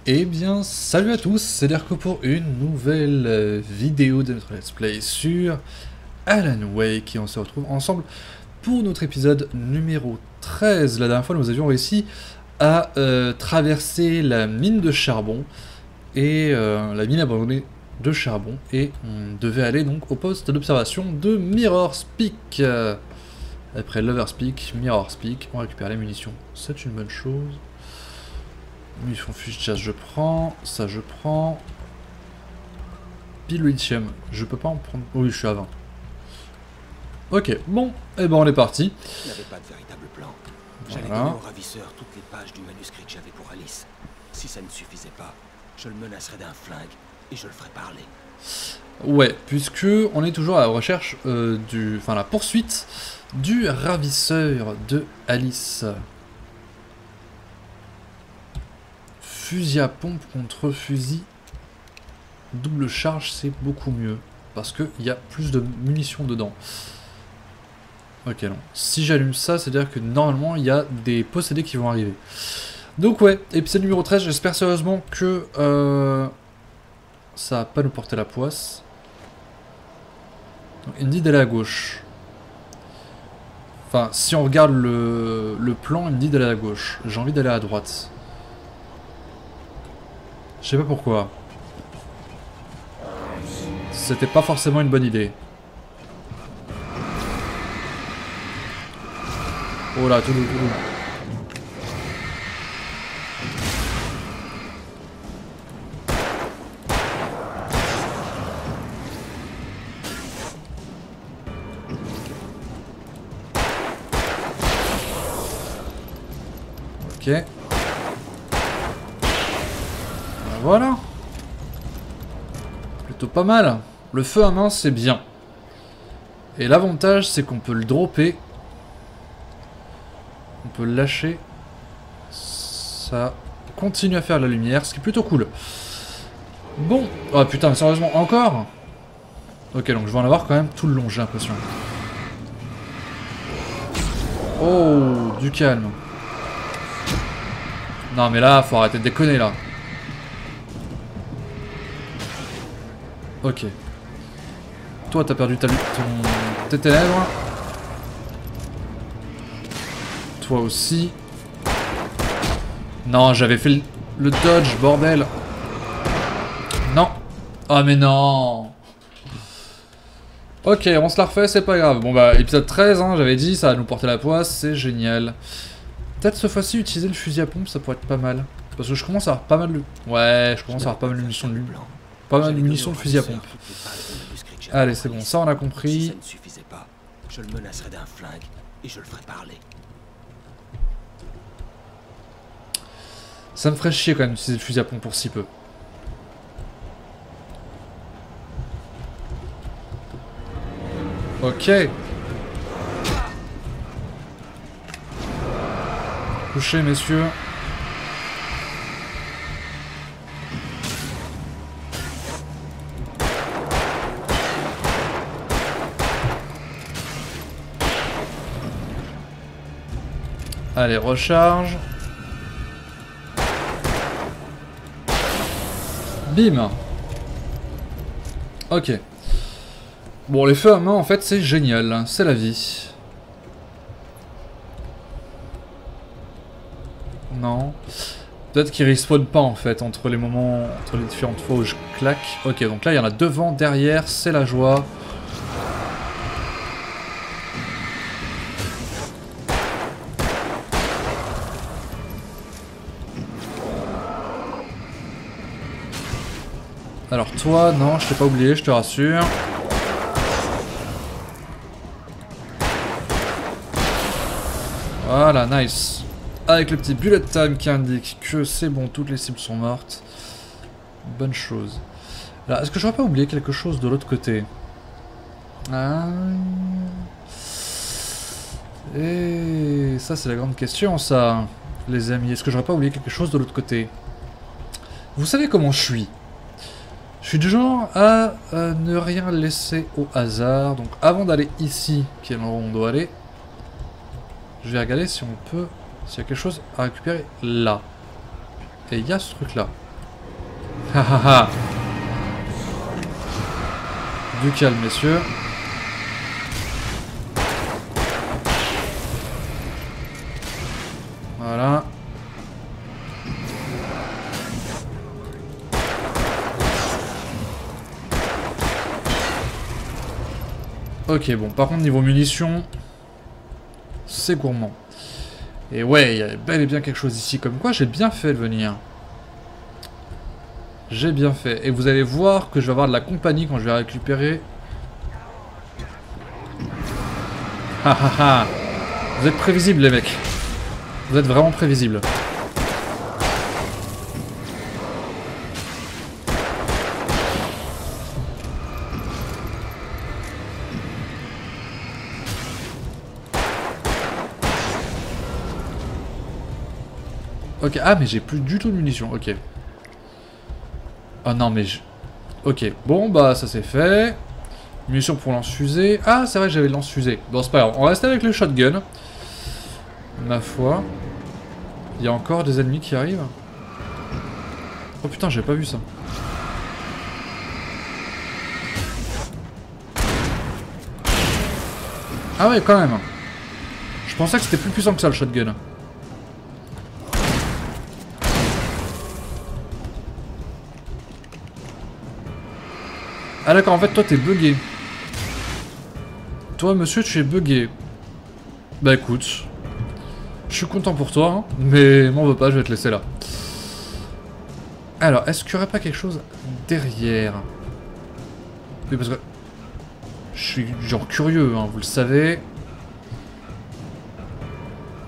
Eh bien, salut à tous, c'est Derko pour une nouvelle vidéo de notre let's play sur Alan Wake et on se retrouve ensemble pour notre épisode numéro 13. La dernière fois, nous avions réussi à traverser la mine de charbon et la mine abandonnée de charbon et on devait aller donc au poste d'observation de Mirror's Peak. Après Lover's Peak, Mirror's Peak, on récupère les munitions, c'est une bonne chose. Munitions fusil de chasse, je prends. Ça, je prends. Pile lithium. Je peux pas en prendre. Oui, je suis à 20. Ok, bon. Et ben, on est parti. Je n'avais pas de véritable plan. J'allais Voilà. donner au ravisseur toutes les pages du manuscrit que j'avais pour Alice. Si ça ne suffisait pas, je le menacerais d'un flingue et je le ferais parler. Ouais, puisque on est toujours à la recherche enfin la poursuite du ravisseur de Alice. Fusil à pompe contre fusil double charge, c'est beaucoup mieux. Parce qu'il y a plus de munitions dedans. Ok, non. Si j'allume ça, c'est-à-dire que normalement, il y a des possédés qui vont arriver. Donc ouais, épisode numéro 13, j'espère sérieusement que ça va pas nous porter la poisse. Donc, il me dit d'aller à gauche. Enfin, si on regarde le plan, il me dit d'aller à gauche. J'ai envie d'aller à droite. Je sais pas pourquoi. C'était pas forcément une bonne idée. Oh là, tout le coup. Ok. Ben voilà. Plutôt pas mal. Le feu à main, c'est bien. Et l'avantage, c'est qu'on peut le dropper. On peut le lâcher. Ça continue à faire la lumière, ce qui est plutôt cool. Bon. Oh putain, sérieusement, encore? Ok, donc je vais en avoir quand même tout le long, j'ai l'impression. Oh, du calme. Non mais là, faut arrêter de déconner là. Ok. Toi, t'as perdu tes ténèbres. Toi aussi. Non, j'avais fait le dodge, bordel. Non. Ah mais non. Ok, on se la refait, c'est pas grave. Bon bah, épisode 13, hein, j'avais dit, ça va nous porter la poisse, c'est génial. Peut-être cette fois-ci, utiliser le fusil à pompe, ça pourrait être pas mal. Parce que je commence à avoir pas mal de... Ouais, je commence à avoir pas mal de munitions de lui. Pas mal de munitions de fusil à pompe. Allez, c'est bon, ça on a compris. Si ça ne suffisait pas, je le menacerais d'un flingue et je le ferais parler. Ça me ferait chier quand même d'utiliser le fusil à pompe pour si peu. Ok. Couchez, messieurs. Allez, recharge. Bim. Ok. Bon, les feux à main, en fait, c'est génial. C'est la vie. Non. Peut-être qu'ils respawnent pas, en fait, entre les moments... Entre les différentes fois où je claque. Ok, donc là, il y en a devant, derrière. C'est la joie. Alors toi, non, je t'ai pas oublié, je te rassure. Voilà, nice. Avec le petit bullet time qui indique que c'est bon, toutes les cibles sont mortes. Bonne chose. Alors, est-ce que j'aurais pas oublié quelque chose de l'autre côté? Ah... Et ça, c'est la grande question, ça, les amis. Est-ce que j'aurais pas oublié quelque chose de l'autre côté? Vous savez comment je suis. Je suis du genre à ne rien laisser au hasard. Donc avant d'aller ici, qui est l'endroit où on doit aller, je vais regarder si on peut... S'il y a quelque chose à récupérer là. Et il y a ce truc là. Ha ha ha. Du calme, messieurs. Voilà. Ok, bon, par contre, niveau munitions, c'est gourmand. Et ouais, il y a bel et bien quelque chose ici, comme quoi j'ai bien fait de venir. J'ai bien fait. Et vous allez voir que je vais avoir de la compagnie quand je vais récupérer. Ha ha ha. Vous êtes prévisibles, les mecs. Vous êtes vraiment prévisibles. Ok, ah mais j'ai plus du tout de munitions, ok. Ah non mais je... Ok, bon bah ça c'est fait. Munitions pour lance-fusée. Ah c'est vrai que j'avais le lance-fusée. Bon c'est pas grave, on va rester avec le shotgun. Ma foi. Il y a encore des ennemis qui arrivent. Oh putain, j'avais pas vu ça. Ah ouais quand même. Je pensais que c'était plus puissant que ça le shotgun. Ah d'accord, en fait toi t'es bugué. Toi monsieur tu es bugué. Bah écoute, je suis content pour toi, hein, mais m'en veux pas, je vais te laisser là. Alors, est-ce qu'il n'y aurait pas quelque chose derrière? Oui, parce que je suis genre curieux, hein, vous le savez.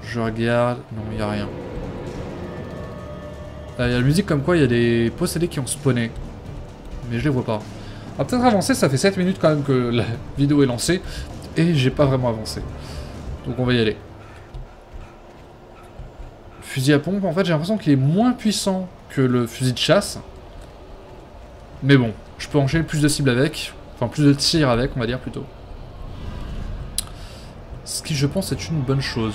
Je regarde, non il n'y a rien. Il y a la musique comme quoi il y a des possédés qui ont spawné. Mais je les vois pas. On va peut-être avancer, ça fait 7 minutes quand même que la vidéo est lancée. Et j'ai pas vraiment avancé. Donc on va y aller. Fusil à pompe, en fait j'ai l'impression qu'il est moins puissant que le fusil de chasse. Mais bon, je peux enchaîner plus de cibles avec. Enfin plus de tirs avec, on va dire plutôt. Ce qui je pense est une bonne chose.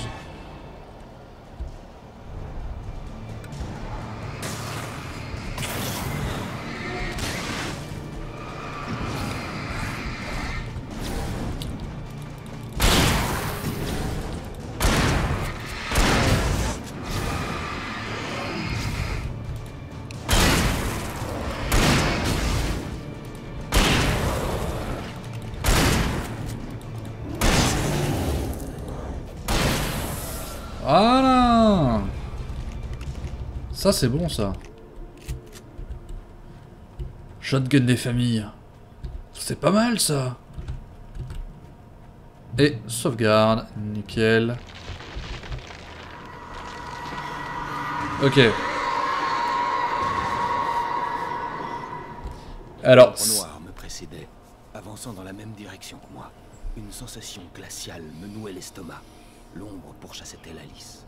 Voilà. Ça c'est bon ça. Shotgun des familles. C'est pas mal ça. Et sauvegarde, nickel. Ok. Alors... Le noir me précédait, avançant dans la même direction que moi. Une sensation glaciale me nouait l'estomac. L'ombre pourchassait-elle Alice?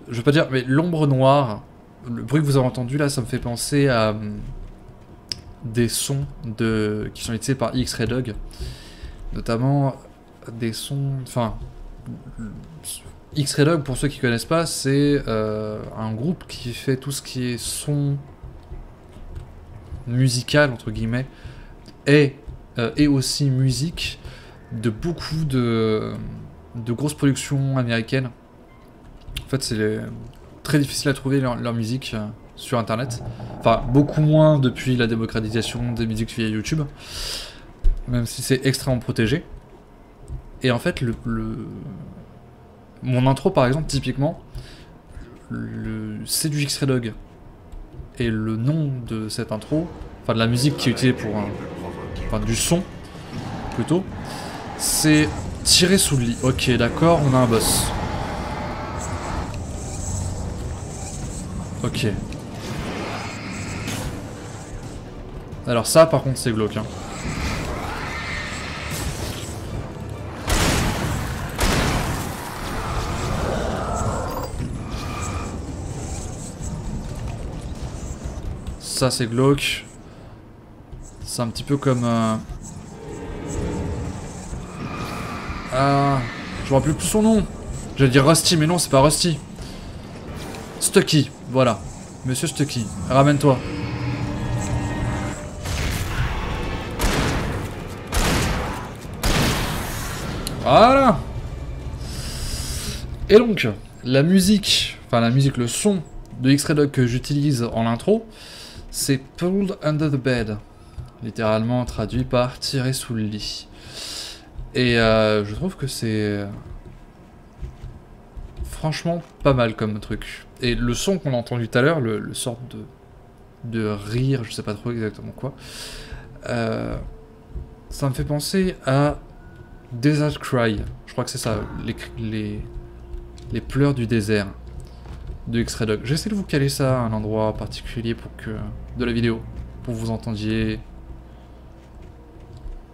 Je veux pas dire, mais l'ombre noire, le bruit que vous avez entendu là, ça me fait penser à des sons qui sont utilisés par X-Ray Dog. Notamment des sons... Enfin, X-Ray Dog, pour ceux qui connaissent pas, c'est un groupe qui fait tout ce qui est son musical, entre guillemets, et aussi musique de beaucoup de grosses productions américaines. En fait, c'est très difficile à trouver leur musique sur internet. Enfin, beaucoup moins depuis la démocratisation des musiques via YouTube. Même si c'est extrêmement protégé. Et en fait, mon intro, par exemple, typiquement, c'est du X-Ray Dog. Et le nom de cette intro, enfin de la musique qui est utilisée pour enfin du son, plutôt, c'est Tirer sous le lit. Ok, d'accord, on a un boss. Ok. Alors ça, par contre, c'est glauque, hein. Ça, c'est glauque. C'est un petit peu comme... Ah, je me rappelle plus son nom. J'allais dire Rusty, mais non, c'est pas Rusty. Stucky, voilà. Monsieur Stucky, ramène-toi. Voilà. Et donc, la musique, le son de X-Ray Dog que j'utilise en intro, c'est Pulled Under the Bed. Littéralement traduit par tirer sous le lit. Et je trouve que c'est franchement pas mal comme truc. Et le son qu'on a entendu tout à l'heure, le sorte de rire, je sais pas trop exactement quoi, ça me fait penser à Desert Cry. Je crois que c'est ça, les pleurs du désert de X-Ray Dog. J'essaie de vous caler ça à un endroit particulier pour que de la vidéo, pour que vous entendiez,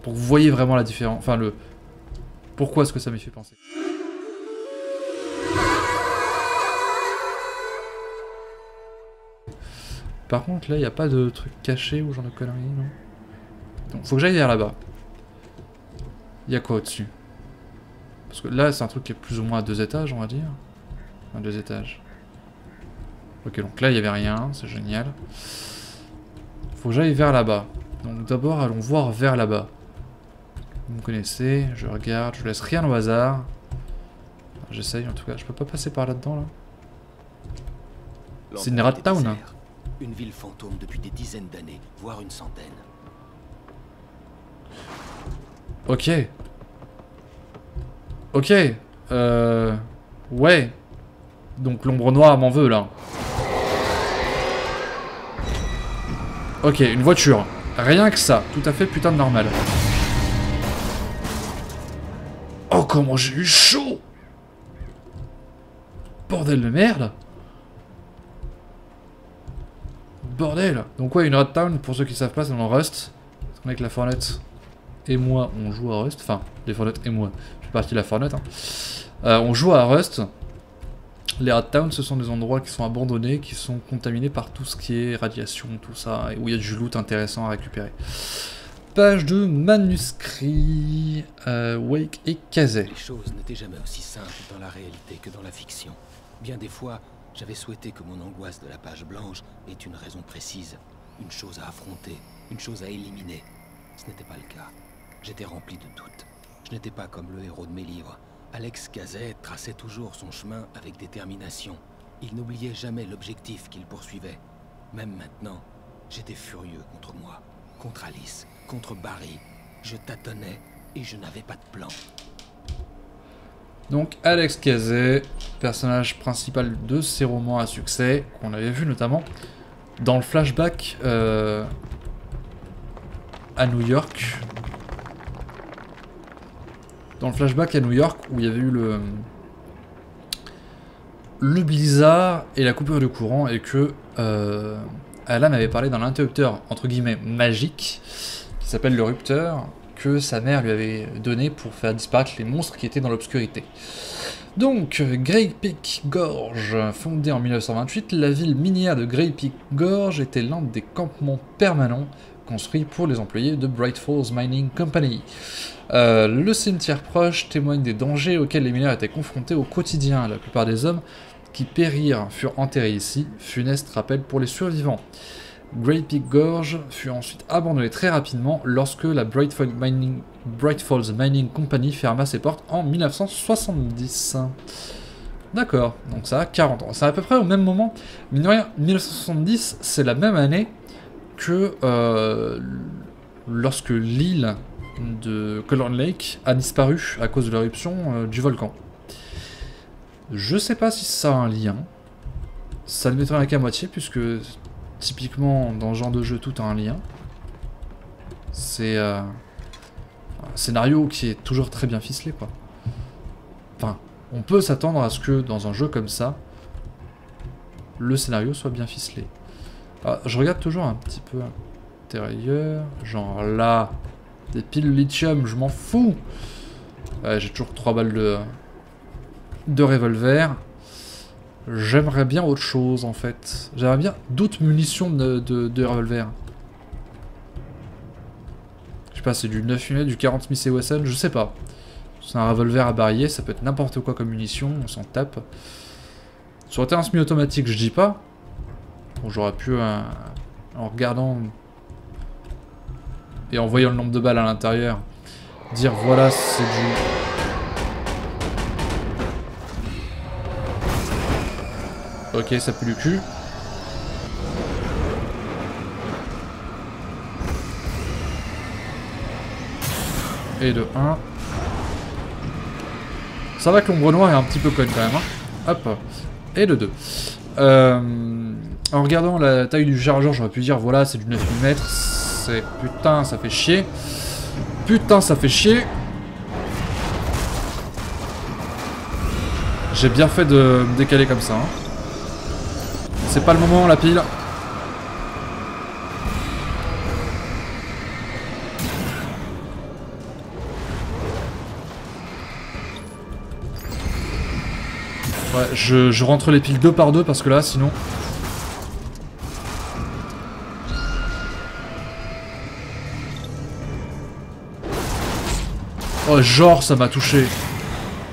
pour que vous voyez vraiment la différence, enfin le pourquoi est-ce que ça m'y fait penser. Par contre là il n'y a pas de truc caché ou genre de conneries, non? Donc faut que j'aille vers là-bas. Il y a quoi au-dessus? Parce que là c'est un truc qui est plus ou moins à 2 étages on va dire. Enfin 2 étages. Ok donc là il n'y avait rien, c'est génial. Faut que j'aille vers là-bas. Donc d'abord allons voir vers là-bas. Vous me connaissez, je regarde, je laisse rien au hasard. J'essaye en tout cas, je peux pas passer par là-dedans là. C'est une rat town. Hein. Une ville fantôme depuis des dizaines d'années, voire une centaine. Ok. Ok. Ouais. Donc l'ombre noire m'en veut là. Ok, une voiture. Rien que ça. Tout à fait putain de normal. Oh comment j'ai eu chaud. Bordel de merde. Bordel. Donc ouais, une Rat Town, pour ceux qui savent pas, c'est dans Rust. Parce qu'on est avec la Fornette et moi, on joue à Rust. Enfin, les Fornettes et moi. Je fais partie de la Fornette. Hein. On joue à Rust. Les Rat Towns, ce sont des endroits qui sont abandonnés, qui sont contaminés par tout ce qui est radiation, tout ça, et où il y a du loot intéressant à récupérer. Page de manuscrits, Wake et Kazé. Les choses n'étaient jamais aussi simples dans la réalité que dans la fiction. Bien des fois, j'avais souhaité que mon angoisse de la page blanche ait une raison précise, une chose à affronter, une chose à éliminer. Ce n'était pas le cas. J'étais rempli de doutes. Je n'étais pas comme le héros de mes livres. Alex Kazé traçait toujours son chemin avec détermination. Il n'oubliait jamais l'objectif qu'il poursuivait. Même maintenant, j'étais furieux contre moi, contre Alice, contre Barry. Je tâtonnais et je n'avais pas de plan. Donc Alex Kazé, personnage principal de ces romans à succès, qu'on avait vu notamment dans le flashback à New York. Dans le flashback à New York où il y avait eu le blizzard et la coupure de courant et que Alan avait parlé d'un interrupteur entre guillemets magique qui s'appelle le rupteur que sa mère lui avait donné pour faire disparaître les monstres qui étaient dans l'obscurité. Donc, Grey Peak Gorge, fondée en 1928, la ville minière de Grey Peak Gorge était l'un des campements permanents construits pour les employés de Bright Falls Mining Company. Le cimetière proche témoigne des dangers auxquels les mineurs étaient confrontés au quotidien. La plupart des hommes qui périrent furent enterrés ici, funeste rappel pour les survivants. Grey Peak Gorge fut ensuite abandonnée très rapidement lorsque la Bright Falls Mining Company ferma ses portes en 1970. D'accord, donc ça a 40 ans. C'est à peu près au même moment. Mine de rien, 1970, c'est la même année que lorsque l'île de Colorn Lake a disparu à cause de l'éruption du volcan. Je sais pas si ça a un lien. Ça ne m'étonnerait qu'à moitié, puisque typiquement dans ce genre de jeu tout a un lien. C'est un scénario qui est toujours très bien ficelé, quoi. Enfin, on peut s'attendre à ce que dans un jeu comme ça, le scénario soit bien ficelé. Alors, je regarde toujours un petit peu à l'intérieur, genre là, des piles lithium, je m'en fous. J'ai toujours 3 balles de revolver. J'aimerais bien autre chose en fait. J'aimerais bien d'autres munitions de revolver. Je sais pas, c'est du 9 mm, du 40 mm COSN, je sais pas. C'est un revolver à barillet, ça peut être n'importe quoi comme munition, on s'en tape. Ça aurait été un semi-automatique, je dis pas. Bon, j'aurais pu, en regardant et en voyant le nombre de balles à l'intérieur, dire voilà, c'est du... Ok, ça pue du cul. Et de 1. Ça va que l'ombre noire est un petit peu conne quand même. Hein. Hop. Et de 2. En regardant la taille du chargeur, j'aurais pu dire voilà, c'est du 9 mm. C'est... Putain, ça fait chier. Putain, ça fait chier. J'ai bien fait de me décaler comme ça. Hein. C'est pas le moment, la pile. Ouais, je rentre les piles 2 par 2 parce que là, sinon... Oh, genre, ça m'a touché.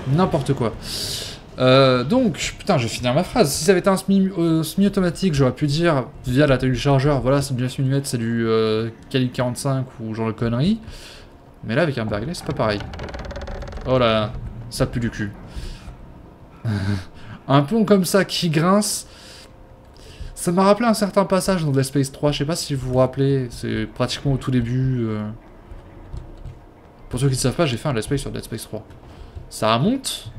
N'importe quoi. Donc, putain, je vais finir ma phrase. Si ça avait été un semi-automatique, j'aurais pu dire, via la taille du chargeur, voilà, c'est du 9 mm, c'est du calibre 45 ou genre de conneries. Mais là, avec un berglet, c'est pas pareil. Oh là là, ça pue du cul. Un pont comme ça qui grince. Ça m'a rappelé un certain passage dans Dead Space 3. Je sais pas si vous vous rappelez. C'est pratiquement au tout début. Pour ceux qui ne savent pas, j'ai fait un Dead Space sur Dead Space 3. Ça remonte.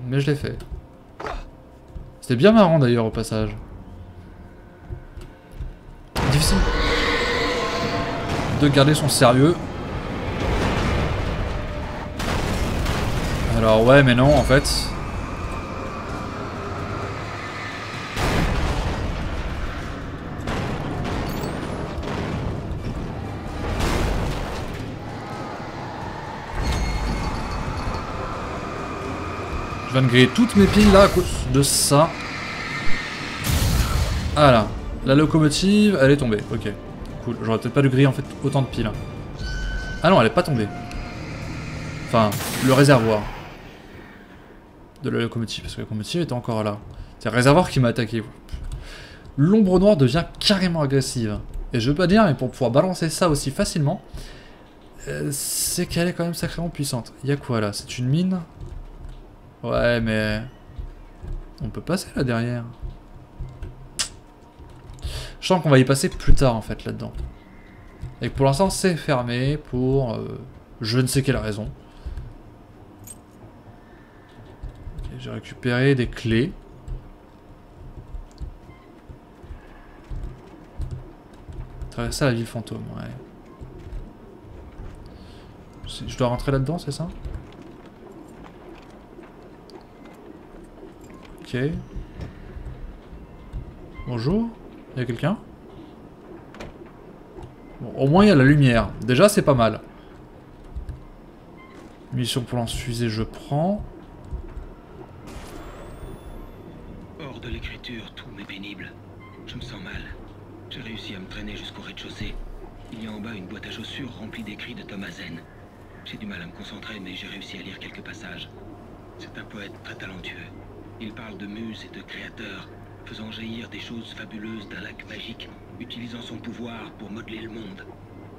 Mais je l'ai fait. C'était bien marrant d'ailleurs au passage. Difficile de garder son sérieux. Alors ouais, mais non en fait. Je viens de griller toutes mes piles là à cause de ça. Voilà. La locomotive, elle est tombée. Ok. Cool. J'aurais peut-être pas dû griller en fait autant de piles. Ah non, elle est pas tombée. Enfin, le réservoir de la locomotive. Parce que la locomotive était encore là. C'est le réservoir qui m'a attaqué. L'ombre noire devient carrément agressive. Et je veux pas dire, mais pour pouvoir balancer ça aussi facilement, c'est qu'elle est quand même sacrément puissante. Il y a quoi là? C'est une mine? Ouais, mais... On peut passer là derrière. Je sens qu'on va y passer plus tard en fait là-dedans. Et que pour l'instant c'est fermé pour je ne sais quelle raison. Okay, j'ai récupéré des clés. Traverser la ville fantôme, ouais. Je dois rentrer là-dedans, c'est ça? Ok. Bonjour. Il y a quelqu'un? Bon, au moins il y a la lumière. Déjà c'est pas mal. Mission pour lance-fusée, je prends. Hors de l'écriture, tout m'est pénible. Je me sens mal. J'ai réussi à me traîner jusqu'au rez-de-chaussée. Il y a en bas une boîte à chaussures remplie d'écrits de Thomas Zen. J'ai du mal à me concentrer, mais j'ai réussi à lire quelques passages. C'est un poète très talentueux. Il parle de muses et de créateurs, faisant jaillir des choses fabuleuses d'un lac magique, utilisant son pouvoir pour modeler le monde.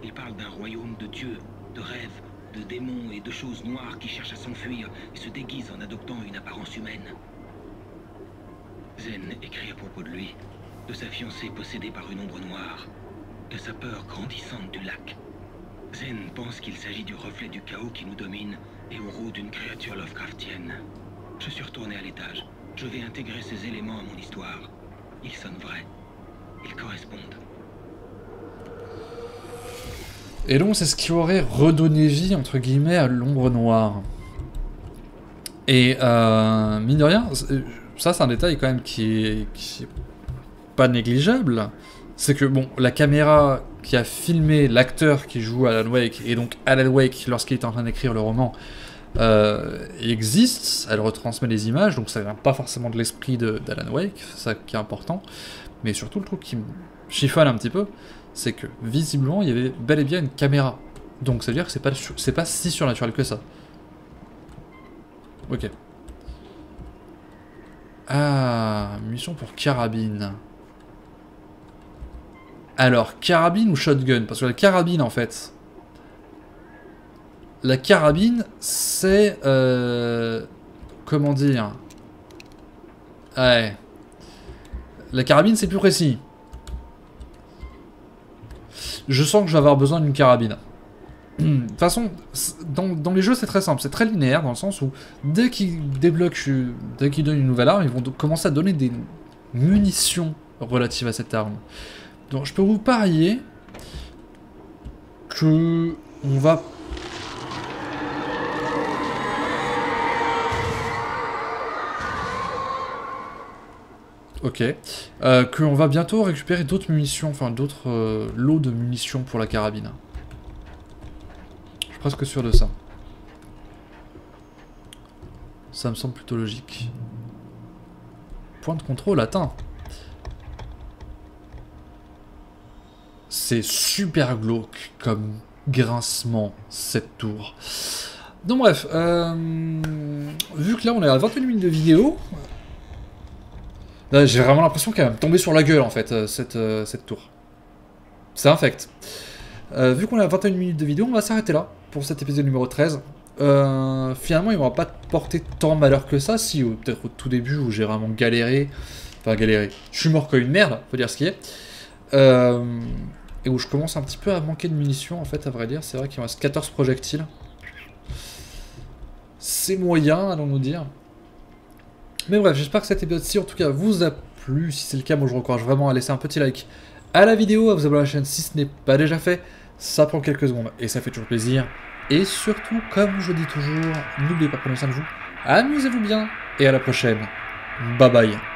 Il parle d'un royaume de dieux, de rêves, de démons et de choses noires qui cherchent à s'enfuir et se déguisent en adoptant une apparence humaine. Zen écrit à propos de lui, de sa fiancée possédée par une ombre noire, de sa peur grandissante du lac. Zen pense qu'il s'agit du reflet du chaos qui nous domine et au roue d'une créature Lovecraftienne. Je suis retourné à l'étage. Je vais intégrer ces éléments à mon histoire. Ils sonnent vrais. Ils correspondent. Et donc c'est ce qui aurait redonné vie, entre guillemets, à l'ombre noire. Et mine de rien, ça c'est un détail quand même qui est pas négligeable. C'est que bon, la caméra qui a filmé l'acteur qui joue Alan Wake, et donc Alan Wake lorsqu'il est en train d'écrire le roman, existe, elle retransmet les images, donc ça vient pas forcément de l'esprit d'Alan Wake, c'est ça qui est important, mais surtout le truc qui me chiffonne un petit peu, c'est que visiblement il y avait bel et bien une caméra, donc ça veut dire que c'est pas si surnaturel que ça. Ok. Ah, mission pour carabine. Alors, carabine ou shotgun? Parce que la carabine en fait... La carabine, c'est... comment dire? Ouais. La carabine, c'est plus précis. Je sens que je vais avoir besoin d'une carabine. De toute façon, dans les jeux, c'est très simple. C'est très linéaire, dans le sens où, dès qu'ils débloquent, dès qu'ils donnent une nouvelle arme, ils vont commencer à donner des munitions relatives à cette arme. Donc, je peux vous parier que on va... Ok. Qu'on va bientôt récupérer d'autres munitions, enfin d'autres lots de munitions pour la carabine. Je suis presque sûr de ça. Ça me semble plutôt logique. Point de contrôle atteint. C'est super glauque comme grincement, cette tour. Donc bref, vu que là on est à 21 minutes de vidéo, j'ai vraiment l'impression qu'elle va me tomber sur la gueule en fait, cette tour. C'est infect. Vu qu'on est à 21 minutes de vidéo, on va s'arrêter là pour cet épisode numéro 13. Finalement, il ne m'aura pas porté tant malheur que ça, si peut-être au tout début où j'ai vraiment galéré. Enfin, galéré. Je suis mort comme une merde, faut dire ce qui est. Et où je commence un petit peu à manquer de munitions, en fait, à vrai dire. C'est vrai qu'il me reste 14 projectiles. C'est moyen, allons-nous dire. Mais bref, j'espère que cet épisode-ci, en tout cas, vous a plu. Si c'est le cas, moi, je vous encourage vraiment à laisser un petit like à la vidéo, à vous abonner à la chaîne si ce n'est pas déjà fait. Ça prend quelques secondes et ça fait toujours plaisir. Et surtout, comme je dis toujours, n'oubliez pas de prendre soin de vous. Amusez-vous bien et à la prochaine. Bye bye.